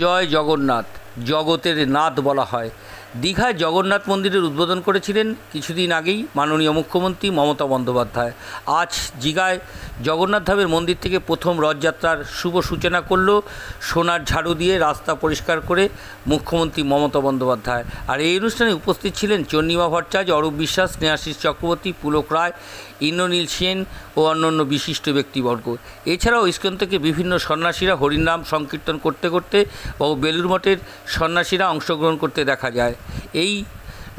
জয় জগন্নাথ, জগতের নাথ বলা হয়। দীঘায় জগন্নাথ মন্দিরের উদ্বোধন করেছিলেন কিছুদিন আগেই মাননীয় মুখ্যমন্ত্রী মমতা বন্দ্যোপাধ্যায়। আজ দীঘায় জগন্নাথ ধামের মন্দির থেকে প্রথম রথযাত্রার শুভ সূচনা করল সোনার ঝাড়ু দিয়ে রাস্তা পরিষ্কার করে মুখ্যমন্ত্রী মমতা বন্দ্যোপাধ্যায়। আর এই অনুষ্ঠানে উপস্থিত ছিলেন চন্দ্রিমা ভট্টাচার্য, অরূপ বিশ্বাস, স্নেহাশিস চক্রবর্তী, পুলক রায়, ইন্দ্রনীল সেন ও অন্যান্য বিশিষ্ট ব্যক্তিবর্গ। এছাড়াও ইস্কন থেকে বিভিন্ন সন্ন্যাসীরা হরিনাম সংকীর্তন করতে করতে ও বেলুড় মঠের সন্ন্যাসীরা অংশগ্রহণ করতে দেখা যায়। এই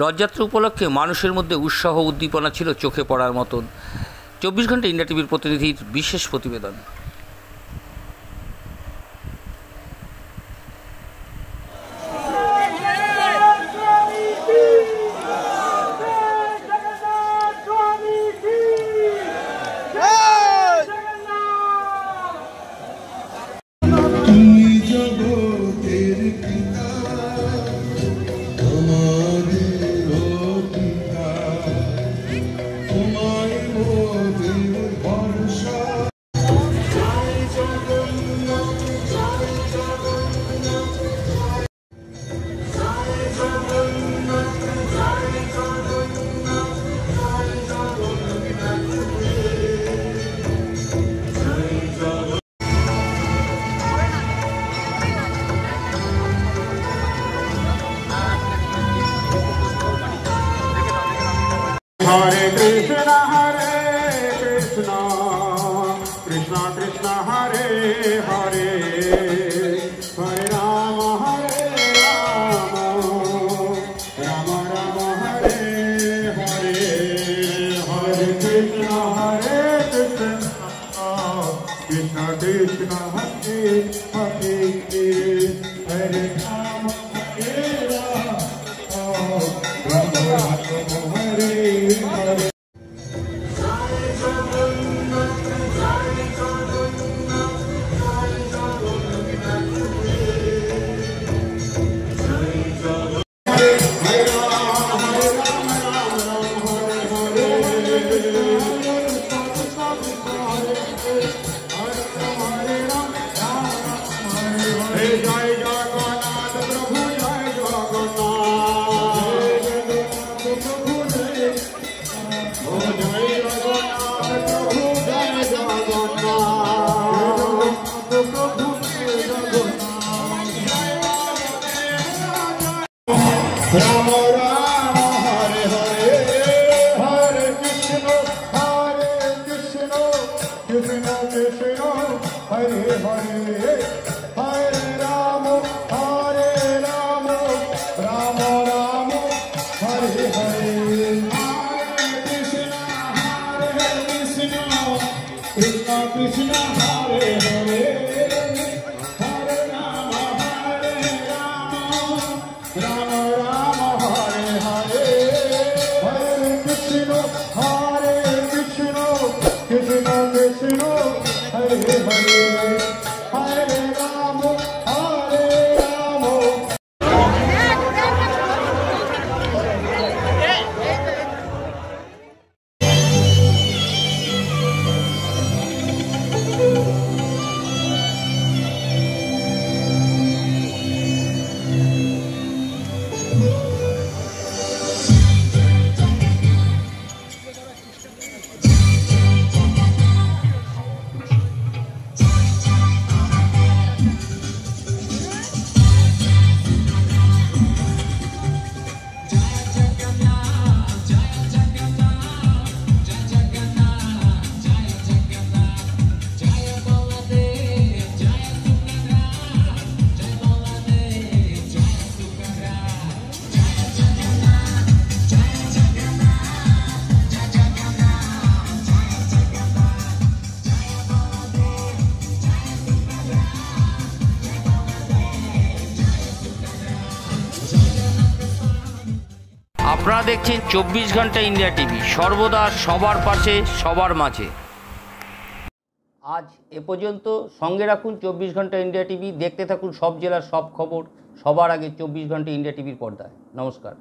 রথযাত্রা উপলক্ষে মানুষের মধ্যে উৎসাহ উদ্দীপনা ছিল চোখে পড়ার মতন। 24 ঘন্টা ইন্ডিয়া টিভির প্রতিনিধির বিশেষ প্রতিবেদন। Hare Krishna, Krishna Krishna, Hare Hare, Hare Rama, Rama Rama, Hare Hare, Hare Krishna, Krishna Krishna, Hare Hare, Hare Rama, Rama Rama, Hare Hare. Rama Rama, Hare Hare, Hare Krishna, Krishna Krishna, Hare Hare, Hare Rama, Rama Rama, Hare Hare, Hare Krishna, Krishna Krishna, Hare Hare, Hare Rama, Rama Rama, Hare Hare, Hare Krishna, Krishna Krishna, Hare Hare, Hare Rama, Rama. আপনারা দেখছেন 24 ঘন্টা India TV, সর্বদা সবার পাশে, সবার মাঝে। আজ এ পর্যন্ত। সঙ্গে রাখুন 24 ঘন্টা ইন্ডিয়া টিভি। দেখতে থাকুন সব জেলার সব খবর সবার আগে 24 ঘন্টা ইন্ডিয়া টিভির পর্দায়। নমস্কার।